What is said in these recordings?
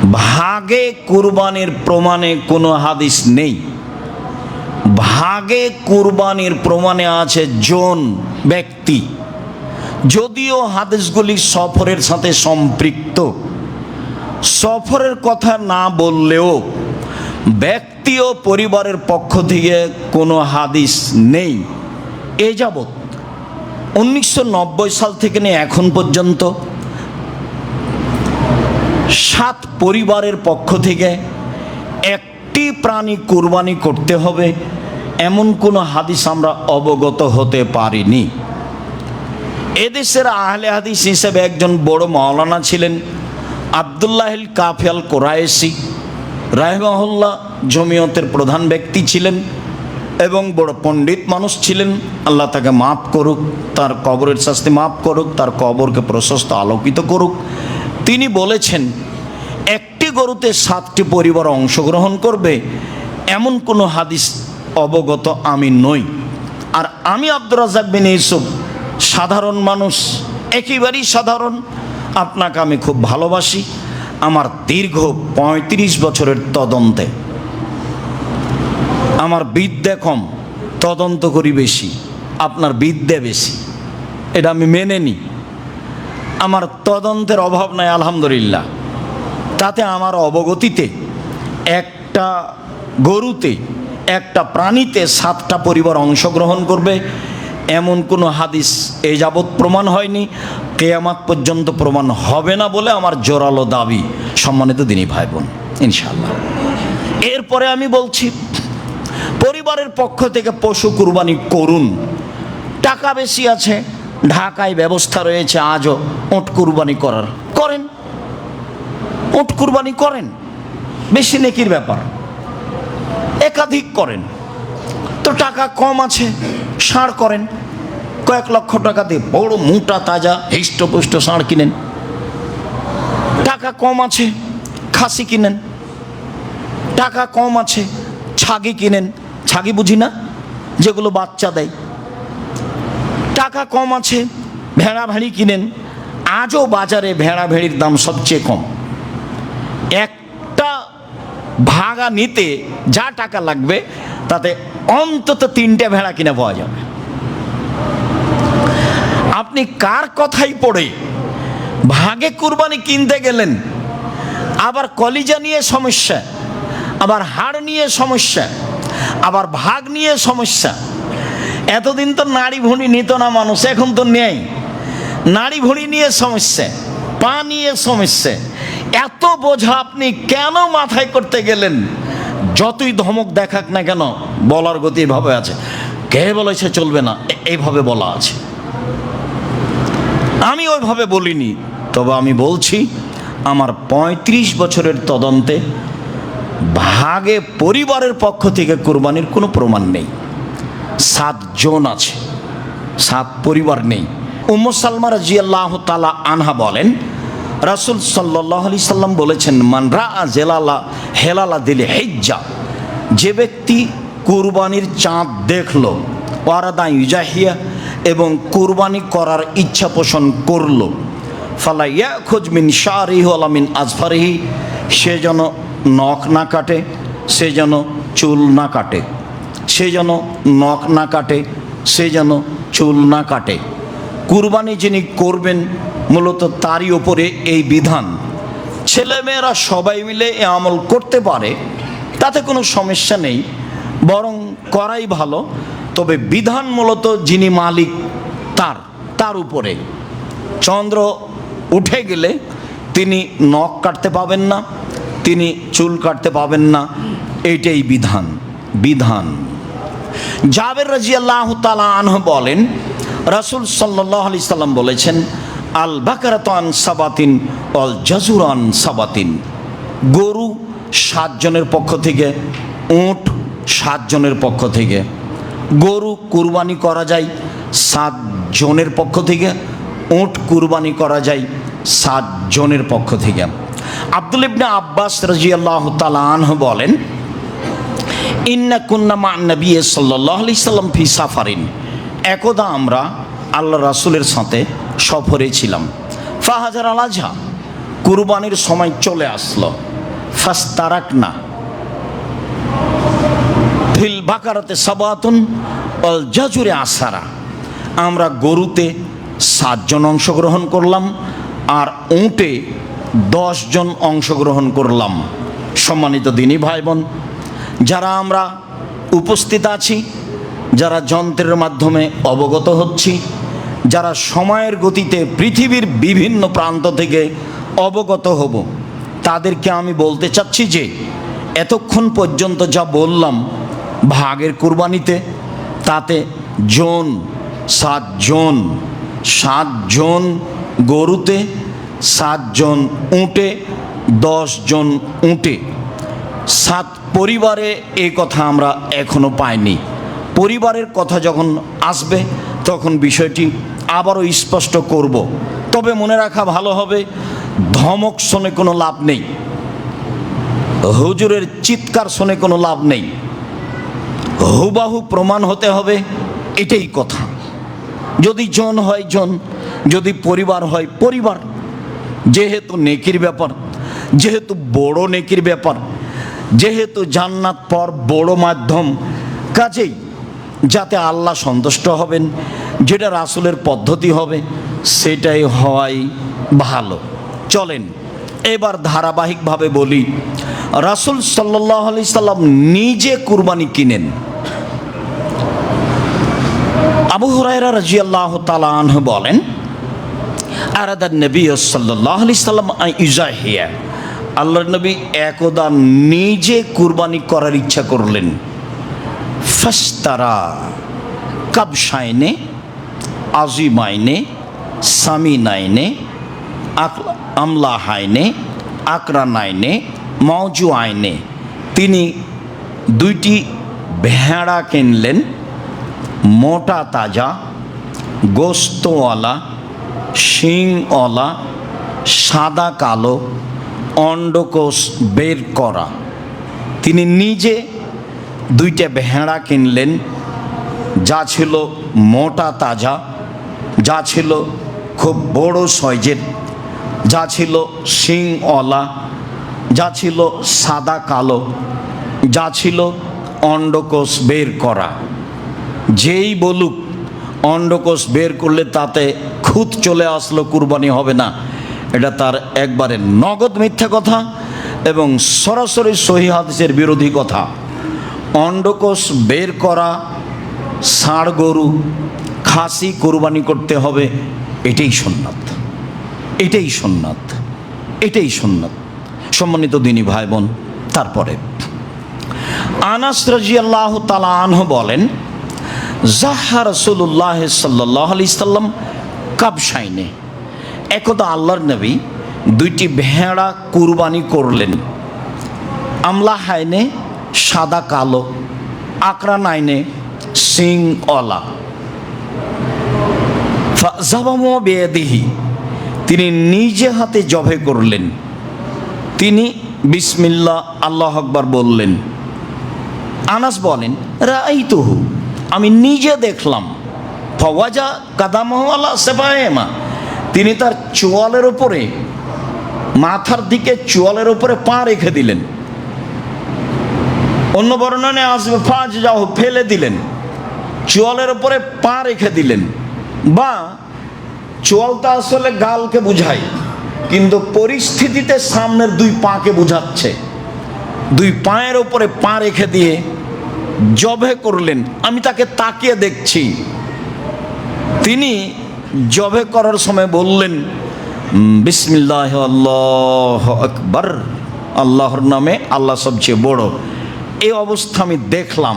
ভাগে কুরবানির প্রমাণে কোনো হাদিস নেই। ভাগে কুরবানির প্রমাণে আছে জন, ব্যক্তি। যদিও হাদিসগুলি সফরের সাথে সম্পৃক্ত, সফরের কথা না বললেও ব্যক্তি ও পরিবারের পক্ষ থেকে কোনো হাদিস নেই। এ যাবৎ 1990 সাল থেকে নিয়ে এখন পর্যন্ত 7 পরিবারের পক্ষ থেকে একটি প্রাণী কুরবানি করতে হবে এমন কোনো হাদিস আমরা অবগত হতে পারিনি। এদেশের আহলে হাদিস হিসেবে একজন বড় মাওলানা ছিলেন আব্দুল্লাহিল কাফি আল কুরাইশি রাহিমাহুল্লাহ, জমিয়তের প্রধান ব্যক্তি ছিলেন এবং বড় পণ্ডিত মানুষ ছিলেন। আল্লাহ তাকে মাফ করুক, তার কবরের শাস্তি মাফ করুক, তার কবরকে প্রশস্ত আলোকিত করুক। তিনি বলেছেন, একটি গরুতে 7টি পরিবার অংশগ্রহণ করবে এমন কোনো হাদিস অবগত আমি নই। আর আমি আব্দুর রাজ্জাক বিন ইউসুফ সাধারণ মানুষ, একেবারেই সাধারণ। আপনাকে আমি খুব ভালোবাসি। আমার দীর্ঘ 35 বছরের তদন্তে আমার বিদ্যা কম, তদন্ত করি বেশি, আপনার বিদ্যা বেশি, এটা আমি মেনে নিই। আমার তদন্তের অভাব নাই আলহামদুলিল্লাহ। তাতে আমার অবগতিতে একটা গরুতে, একটা প্রাণীতে 7টা পরিবার অংশগ্রহণ করবে এমন কোনো হাদিস এই যাবৎ প্রমাণ হয়নি, কিয়ামত পর্যন্ত প্রমাণ হবে না বলে আমার জোরালো দাবি। সম্মানিত দিনী ভাই বোন, ইনশাআল্লাহ। এরপরে আমি বলছি, পরিবারের পক্ষ থেকে পশু কুরবানি করুন। টাকা বেশি আছে, ঢাকায় ব্যবস্থা রয়েছে আজও উট কুরবানি করার, করেন, উট কুরবানি করেন, বেশি নেকির ব্যাপার, একাধিক করেন। তো টাকা কম আছে, ষাঁড় করেন, কয়েক লক্ষ টাকা দিয়ে বড় মোটা তাজা হৃষ্টপুষ্ট ষাঁড় কিনেন। টাকা কম আছে, খাসি কিনেন। টাকা কম আছে, ছাগি কিনেন। ছাগি বুঝি না, যেগুলো বাচ্চা দেয়। টাকা কম আছে, ভেড়া ভেড়ি কিনেন। আজও বাজারে ভেড়া ভেড়ির দাম সবচেয়ে কম। একটা ভাগা নিতে যা টাকা লাগবে তাতে অন্তত 3টে ভেড়া কিনে পাওয়া যাবে। আপনি কার কথাই পড়ে ভাগে কুরবানি কিনতে গেলেন, আবার কলিজা নিয়ে সমস্যা, আবার হাড় নিয়ে সমস্যা, আবার ভাগ নিয়ে সমস্যা। এতদিন তো নাড়ি ভুঁড়ি নিত না মানুষ, এখন তো নেই। নাড়ি ভুঁড়ি নিয়ে সমস্যা, পা নিয়ে সমস্যা। এত বোঝা আপনি কেন মাথায় করতে গেলেন? যতই ধমক দেখাক না কেন, বলার গতি এভাবে আছে। কে বলেছে চলবে না, এইভাবে বলা আছে। আমি ওইভাবে বলিনি, তবে আমি বলছি আমার 35 বছরের তদন্তে ভাগে পরিবারের পক্ষ থেকে কুরবানির কোনো প্রমাণ নেই। 7 জন আছে, 7 পরিবার নেই। উম্মু সালমা রাদিয়াল্লাহু তাআলা আনহা বলেন, রাসূল সাল্লাল্লাহু আলাইহি সাল্লাম বলেছেন, মান রাআ জালালা হেলালা দিলে হিজ্জা, যে ব্যক্তি কুরবানির চাঁদ দেখলো, ওয়ারাদা ইউজাহিয়া, এবং কুরবানি করার ইচ্ছা পোষণ করলো, ফালা ইয়াখুজ মিন শারিহি ওয়ালা মিন আজফারিহি, সে যেন নখ না কাটে, সে যেন চুল না কাটে, সে যেন নখ না কাটে, সে যেন চুল না কাটে। কুরবানি যিনি করবেন মূলত তারই ওপরে এই বিধান। ছেলেমেয়েরা সবাই মিলে এ আমল করতে পারে, তাতে কোনো সমস্যা নেই, বরং করাই ভালো। তবে বিধান মূলত যিনি মালিক তার উপরে। চন্দ্র উঠে গেলে তিনি নখ কাটতে পাবেন না, তিনি চুল কাটতে পাবেন না, এইটাই বিধান। জাবের রাদিয়াল্লাহু তাআলা আনহু বলেন, রাসূল সাল্লাল্লাহু আলাইহি সাল্লাম বলেছেন, আল বাকারাতু আন সাবাতিন ওয়াল জাজুর আন সাবাতিন, গরু 7 জনের পক্ষ থেকে, উট 7 জনের পক্ষ থেকে। গরু কুরবানি করা যায় 7 জনের পক্ষ থেকে, উট কুরবানি করা যায় 7 জনের পক্ষ থেকে। আব্দুল ইবনে আব্বাস রাদিয়াল্লাহু তাআলা আনহু বলেন, ইন্না কুন্না মা নবী সাল্লাল্লাহু আলাইহি সাল্লাম ফি সাফারিন, একদা আমরা আল্লাহ রাসূলের সাথে সফরে ছিলাম। ফাহাজার আল আজহা, কুরবানির সময় চলে আসলো। ফাস্তারাকনা ফিল বাকারাতে সাবাতুন ওয়াল জাজুরে আসারা, আমরা গরুতে 7 জন অংশগ্রহণ করলাম আর উটে 10 জন অংশগ্রহণ করলাম। সম্মানিত দিনী ভাই বোন, যারা আমরা উপস্থিত আছি, যারা যন্ত্রের মাধ্যমে অবগত হচ্ছি, যারা সময়ের গতিতে পৃথিবীর বিভিন্ন প্রান্ত থেকে অবগত হব, তাদেরকে আমি বলতে চাচ্ছি যে এতক্ষণ পর্যন্ত যা বললাম ভাগের কুরবানিতে, তাতে জন 7 জন, 7 জন গরুতে, 7 জন উটে, 10 জন উটে, 7 পরিবারে এই কথা আমরা এখনো পাইনি। পরিবারের কথা যখন আসবে তখন বিষয়টি আবারও স্পষ্ট করব। তবে মনে রাখা ভালো হবে, ধমক শুনে কোনো লাভ নেই, হুজুরের চিৎকার শুনে কোনো লাভ নেই, হুবাহু প্রমাণ হতে হবে, এটাই কথা। যদি জন হয় জন, যদি পরিবার হয় পরিবার। যেহেতু নেকির ব্যাপার, যেহেতু বড় নেকির ব্যাপার, যেহেতু জান্নাত পর বড় মাধ্যম, কাজেই যাতে আল্লাহ সন্তুষ্ট হবেন, যেটা রাসূলের পদ্ধতি হবে, সেটাই হওয়াই ভালো। চলেন এবার ধারাবাহিকভাবে বলি, রাসূল সাল্লাল্লাহু আলাইহি সাল্লাম নিজে কুরবানি কিনেন। আবু হুরায়রা রাদিয়াল্লাহু তাআলা আনহু বলেন, আরাদান নবী সাল্লাল্লাহু আলাইহি সাল্লাম ইজাহিয়া, আল্লাহর নবী একদা নিজে কুরবানি করার ইচ্ছা করলেন। ফাস্তারা কাবশাইনে আজিমাইনে সামিনাইনে আমলাহাইনে আকরানাইনে মওজু আইনে, তিনি 2টি ভেড়া কিনলেন, মোটা তাজা, গোস্তওয়ালা, শিংওয়ালা, সাদা কালো, অন্ডকোষ বের করা। তিনি নিজে 2টা ভেড়া কিনলেন, যা ছিল মোটা তাজা, যা ছিল খুব বড় সাইজের, যা ছিল শিংওয়ালা, যা ছিল সাদা কালো, যা ছিল অন্ডকোষ বের করা। যেই বলুক অন্ডকোষ বের করলে তাতে খুঁত চলে আসলো কুরবানি হবে না, এটা তার একবারে নগদ মিথ্যা কথা এবং সরাসরি সহিহ হাদিসের বিরোধী কথা। অন্ডকোষ বের করা ষাঁড় গরু খাসি কুরবানি করতে হবে, এটাই সুন্নাত, এটাই সুন্নাত, এটাই সুন্নাত। সম্মানিত দিনী ভাই বোন, তারপরে আনাস রাদিয়াল্লাহু তাআলা আনহু বলেন, জাহা রাসূলুল্লাহ সাল্লাল্লাহু আলাইহি সাল্লাম কাবশাইনে, একদা আল্লাহর নবী 2টি ভেড়া কুরবানি করলেন। আমলাহাইনে সাদা কালো, আকরানাইনে শিংওয়ালা। ফাযাবাহু বিয়াদিহি, তিনি নিজে হাতে জবে করলেন। তিনি বিসমিল্লাহ আল্লাহু আকবার বললেন। আনাস বলেন, রাআইতুহু, আমি নিজে দেখলাম। ফাওয়াজা কাদামাহু আলা সাবায়েমা, তিনি তার চোয়ালের উপরে, মাথার দিকে চোয়ালের উপরে পা রেখে দিলেন। অন্য বর্ণনায় আসবে ফাজ যাও, ফেলে দিলেন, চোয়ালের উপরে পা রেখে দিলেন। বা চোয়ালটা আসলে গালকে বুঝায়, কিন্তু পরিস্থিতিতে সামনের 2 পাকে বুঝাচ্ছে। 2 পায়ের উপরে পা রেখে দিয়ে জবে করলেন। আমি তাকে তাকিয়ে দেখছি। তিনি জবে করার সময় বললেন, বিসমিল্লাহ আল্লাহু আকবার, আল্লাহর নামে, আল্লাহ সবচেয়ে বড়। এই অবস্থা আমি দেখলাম।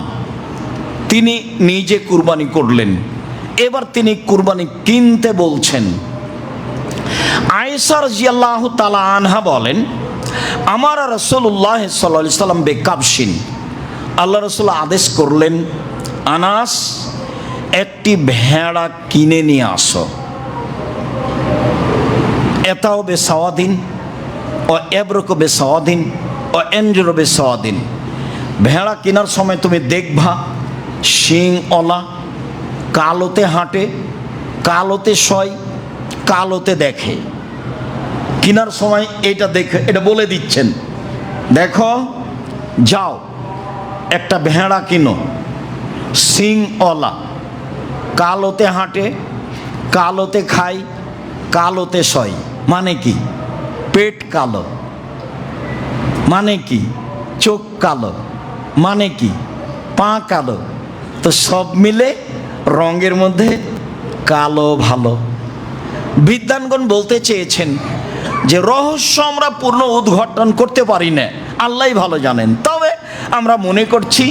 তিনি নিজে কুরবানি করলেন। এবার তিনি কুরবানি কিনতে বলছেন। আয়েশা রাদিয়াল্লাহু তাআলা আনহা বলেন, আমার রাসূলুল্লাহ সাল্লাল্লাহু আলাইহি সাল্লাম বেকাবশিন, আল্লাহ রাসূল আদেশ করলেন, আনাস একটি ভেড়া কিনে নিয়ে আসো। এটাও বেসাওয়াদিন ও এবরকো বেসাওয়াদিন ও এনজরো বেসাওয়াদিন। ভেড়া কেনার সময় তুমি দেখবা শিংওয়ালা, কালোতে হাঁটে, কালোতে শয়, কালোতে দেখে। কেনার সময় এটা দেখে এটা বলে দিচ্ছেন, দেখো যাও একটা ভেড়া কিনো, সিংওয়ালা, কালোতে হাঁটে, কালোতে খায়, কালোতে সয়। মানে কি? পেট কালো মানে কি? চোখ কালো মানে কি? পা কালো। তো সব মিলে রঙের মধ্যে কালো ভালো। বিদ্বানগণ বলতে চেয়েছেন যে রহস্য আমরা পূর্ণ উদ্ঘাটন করতে পারি না, আল্লাহই ভালো জানেন। তবে আমরা মনে করছি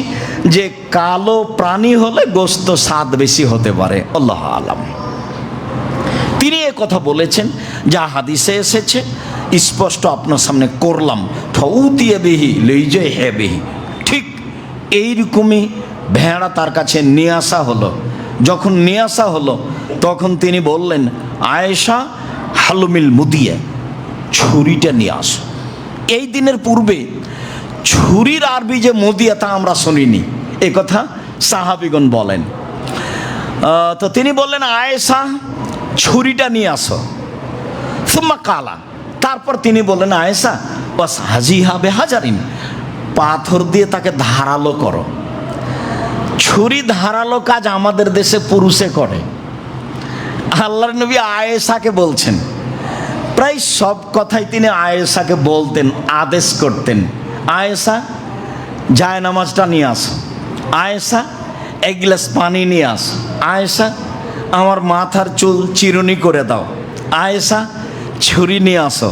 যে কালো প্রাণী হলে গোশত স্বাদ বেশি হতে পারে, আল্লাহ আলাম। তিনি এ কথা বলেছেন যা হাদিসে এসেছে, স্পষ্ট আপনার সামনে করলাম। ফউতিয়ে বিহি লইজে হে বিহি। ঠিক এইরকমই ভেড়া তার কাছে নিয়ে আসা হলো। যখন নিয়ে আসা হলো তখন তিনি বললেন, আয়েশা হালুমিল মুদিয়া, ছুরিটা নিয়ে আসো। এই দিনের পূর্বে ছুরির আরবি যে মুদিয়া তা আমরা শুনিনি, এ কথা সাহাবিগণ বলেন। তো তিনি বললেন, আয়েশা ছুরিটা নিয়ে আসো। সুম্মা কালা, তারপর তিনি বললেন, আয়েশা বাস হাজি হবে হাজারিন, পাথর দিয়ে তাকে ধারালো করো। ছুরি ধারালো কাজ আমাদের দেশে পুরুষে করে। আল্লাহর নবী আয়েশাকে বলছেন, প্রায় সব কথাই তিনি আয়েশাকে বলতেন, আদেশ করতেন। আয়েশা জায় নামাজটা নিয়ে আসো, আয়েশা এক গ্লাস পানি নিয়ে আসো, আয়েশা আমার মাথার চুল চিরুনি করে দাও, আয়েশা ছুরি নিয়ে আসো,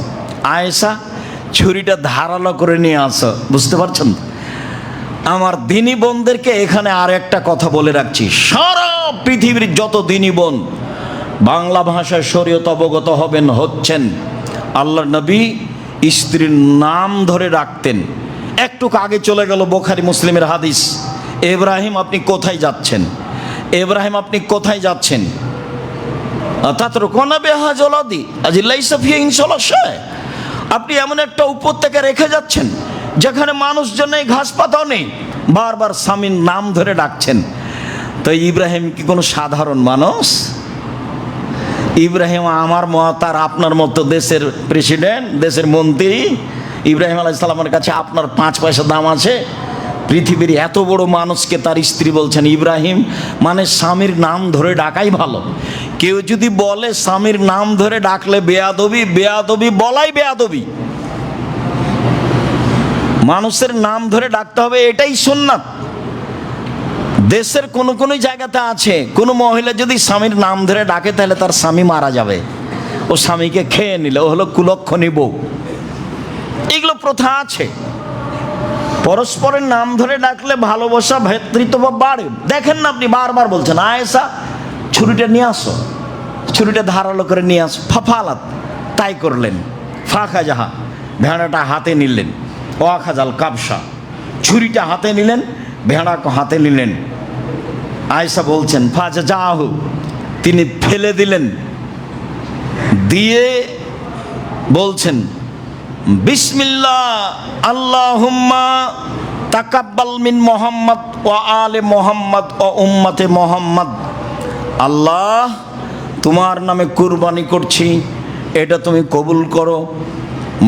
আয়েশা ছুরিটা ধারালো করে নিয়ে আসো। বুঝতে পারছেন? আমার দিনী বোনদেরকে এখানে আর একটা কথা বলে রাখছি, সারা পৃথিবীর যত দিনী বোন বাংলা ভাষায় শরীয়ত অবগত হচ্ছেন, আল্লাহর নবী স্ত্রীর নাম ধরে রাখতেন। একটু আগে চলে গেল বুখারী মুসলিমের হাদিস, ইব্রাহিম আপনি কোথায় যাচ্ছেন? ইব্রাহিম আপনি কোথায় যাচ্ছেন? আপনি এমন একটা উপত্যকা রেখে যাচ্ছেন যেখানে মানুষজন নেই, ঘাস পাতাও নেই, বারবার স্বামীর নাম ধরে ডাকছেন। তো ইব্রাহিম কি কোনো সাধারণ মানুষ? ইব্রাহিম আমার মত আর আপনার মতো দেশের প্রেসিডেন্ট, দেশের মন্ত্রী। ইব্রাহিম আলাইহিস সালামের কাছে আপনার 5 পয়সা দাম আছে? পৃথিবীর এত বড় মানুষকে তার স্ত্রী বলছেন ইব্রাহিম, মানে স্বামীর নাম ধরে ডাকাই ভালো। কেউ যদি বলে স্বামীর নাম ধরে ডাকলে বেয়াদবি, বেয়াদবি বলাই বেয়াদবি। মানুষের নাম ধরে ডাকতে হবে, এটাই সুন্নাত। দেশের কোন কোন জায়গাতে আছে, কোন মহিলা যদি স্বামীর নাম ধরে ডাকে তাহলে তার স্বামী মারা যাবে, ও স্বামীকে খেয়ে নিলে ও হলো কুলক্ষণী বউ। এগুলো প্রথা আছে। পরস্পরের নাম ধরে ডাকলে ভালোবাসা, ভ্রাতৃত্ব বাড়ে। দেখেন না, আপনি বারবার বলছেন আয়েশা ছুরিটা নিয়ে আসো, ছুরিটা ধারালো করে নিয়ে আসো। ফাফালাত, তাই করলেন। ফাঁকা যাহা, ভেড়াটা হাতে নিলেন। ওয়াখাজাল কাবসা, ছুরিটা হাতে নিলেন, ভেড়াকে হাতে নিলেন। আয়েশা বলছেন ফাজা যাহু, তিনি ফেলে দিলেন, দিয়ে বলছেন বিসমিল্লাহ আল্লাহুম্মা তাকাব্বাল মিন মুহাম্মদ ওয়া আলে মুহাম্মদ ও উম্মতে মুহাম্মদ। আল্লাহ, তোমার নামে কুরবানি করছি, এটা তুমি কবুল করো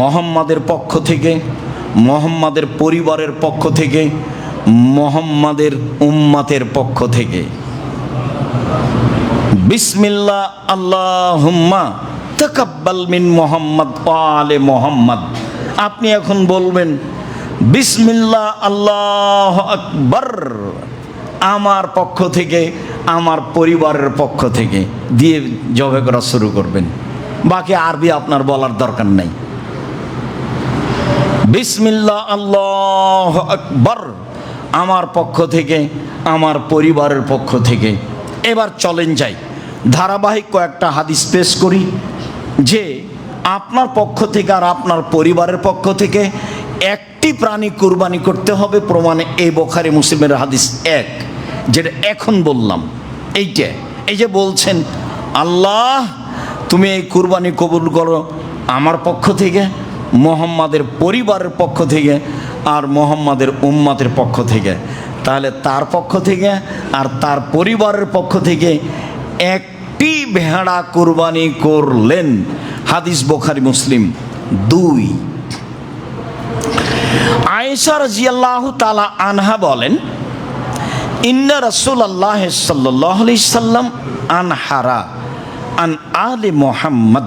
মুহাম্মাদের পক্ষ থেকে, মুহাম্মাদের পরিবারের পক্ষ থেকে, মুহাম্মাদের উম্মতের পক্ষ থেকে। বিসমিল্লাহ আল্লাহুম্মা তাকাব্বাল মিন মুহাম্মদ ওয়া আলে মুহাম্মদ। আপনি এখন বলবেন বিসমিল্লাহ আল্লাহু আকবার, আমার পক্ষ থেকে, আমার পরিবারের পক্ষ থেকে, দিয়ে জবে করা শুরু করবেন। বাকি আরবি আপনার বলার দরকার নাই। বিসমিল্লাহ আল্লাহু আকবার, আমার পক্ষ থেকে, আমার পরিবারের পক্ষ থেকে। এবার চলেন যাই, ধারাবাহিক কয়েকটা হাদিস পেশ করি যে আপনার পক্ষ থেকে আর আপনার পরিবারের পক্ষ থেকে একটি প্রাণী কুরবানি করতে হবে। প্রমাণে এই বুখারী মুসলিমের হাদিস 1, যেটা এখন বললাম। এইটা, এই যে বলছেন আল্লাহ তুমি এই কুরবানি কবুল করো আমার পক্ষ থেকে, মুহাম্মাদের পরিবারের পক্ষ থেকে, আর মুহাম্মাদের উম্মতের পক্ষ থেকে। তাহলে তার পক্ষ থেকে আর তার পরিবারের পক্ষ থেকে একটি ভেড়া কুরবানি করলেন। হাদিস বুখারী মুসলিম 2। আয়েশা রাদিয়াল্লাহু তাআলা আনহা বলেন, ইন্না রাসূলুল্লাহ সাল্লাল্লাহু আলাইহি সাল্লাম আনহারা আন আলি মুহাম্মদ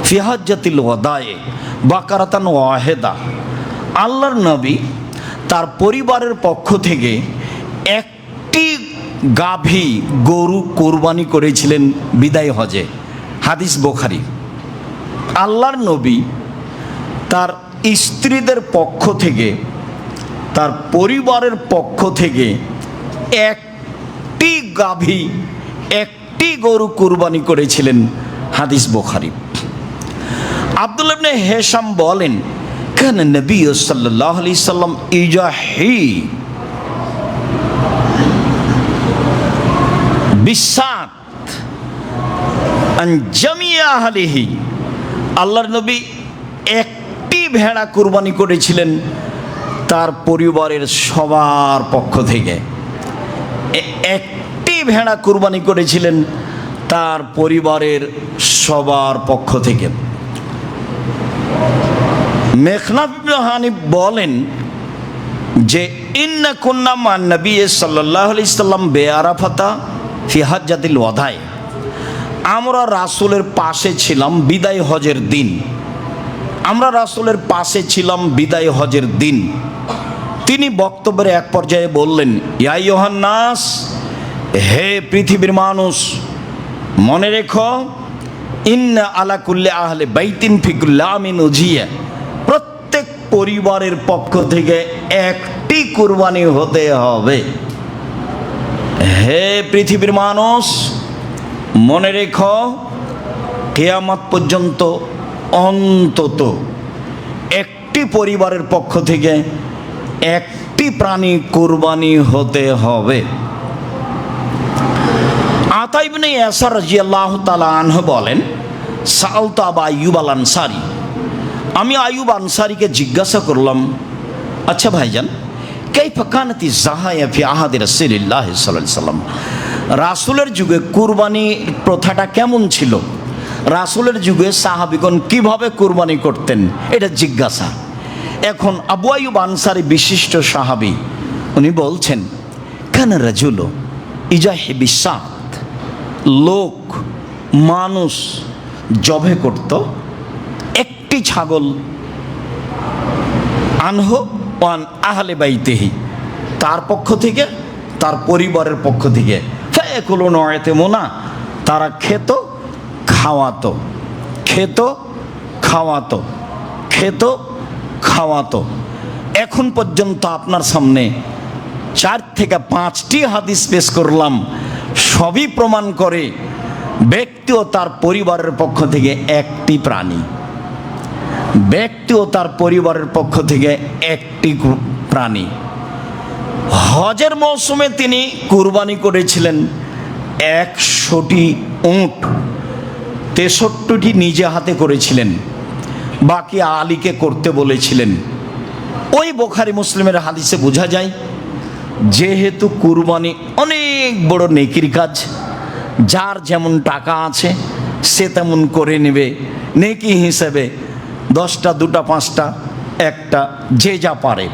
ফি হাজ্জাতিল ওয়াদায়ে বাকারাতান ওয়াহিদা। আল্লাহর নবী তার পরিবারের পক্ষ থেকে একটি গাভী গরু কোরবানি করেছিলেন বিদায় হজে। হাদিস বুখারী। আল্লাহর নবী তার স্ত্রীদের পক্ষ থেকে, তার পরিবারের পক্ষ থেকে একটি গাভী, একটি গরু কুরবানি করেছিলেন। হাদিস বুখারী। আব্দুল্লাহ ইবনে হিশাম বলেন, কান নবী সাল্লাল্লাহু আলাইহি সাল্লাম ইজাহি বিসাত আন জামিয়া আহলিহি। আল্লাহর নবী একটি ভেড়া কুরবানি করেছিলেন তার পরিবারের সবার পক্ষ থেকে। একটি ভেড়া কুরবানি করেছিলেন তার পরিবারের সবার পক্ষ থেকে। মেখনাফ ইবনে হানিফ বলেন যে, ইন্না কুন্না মান নবী সাল্লাল্লাহু আলাইহি সাল্লাম বেআরাফাতা ফি হাজ্জাতিল ওয়াদায়ে। আমরা রাসূলের পাশে ছিলাম বিদায় হজের দিন। আমরা রাসূলের পাশে ছিলাম বিদায় হজের দিন। তিনি বক্তব্যের এক পর্যায়ে বললেন, ইয়া আইয়ুহান নাস, হে পৃথিবীর মানুষ, মনে রেখো, ইন্না আলা কুল্লি আহলি বাইতিন ফি কুল্লি আমিন উজিয়া। প্রত্যেক পরিবারের পক্ষ থেকে একটি কুরবানি হতে হবে। হে পৃথিবীর মানুষ, মনে রেখো, কিয়ামত পর্যন্ত অন্তত একটি পরিবারের পক্ষ থেকে একটি প্রাণী কুরবানি হতে হবে। আতা ইবনে ইয়াসার রাদিয়াল্লাহু তাআলা আনহু বলেন, সাআলতু আবা আইয়ুব আল আনসারী, আমি আইয়ুব আনসারীকে জিজ্ঞাসা করলাম, আচ্ছা ভাইজান, কাইফা কানাতি যাহায়া ফি আহাদি রাসূলিল্লাহ সাল্লাল্লাহু আলাইহি সাল্লাম, রাসূলের যুগে কুরবানির প্রথাটা কেমন ছিল? রাসূলের যুগে সাহাবীগণ কিভাবে কুরবানি করতেন, এটা জিজ্ঞাসা। এখন আবু আইয়ুব আনসারী বিশিষ্ট সাহাবী, উনি বলছেন, কানা রাজুলু ইজাহি বিসাত, লোক মানুষ জবে করত একটি ছাগল, আনহু ওয়ান আহলে বাইতিহি, তার পক্ষ থেকে, তার পরিবারের পক্ষ থেকে, ফায়াকুলুনা ওয়া ইয়াতিমুনা, তারা খেত খাওয়াতো, খেত খাওয়াতো, খেত খাওয়াতো। এখন পর্যন্ত আপনার সামনে 4 থেকে 5টি হাদিস পেশ করলাম, সবই প্রমাণ করে ব্যক্তি ও তার পরিবারের পক্ষ থেকে একটি প্রাণী, ব্যক্তি ও তার পরিবারের পক্ষ থেকে একটি প্রাণী। হজের মৌসুমে তিনি কুরবানি করেছিলেন 100টি উট, 63টি নিজে হাতে করেছিলেন, বাকি আলীকে করতে বলেছিলেন। ওই বুখারী মুসলিমের হাদিসে বোঝা যায়, যেহেতু কুরবানি অনেক বড় নেকির কাজ, যার যেমন টাকা আছে সে তেমন করে নেবে, নেকি হিসেবে 10টা 2টা 5টা 1টা, যে যা পারে।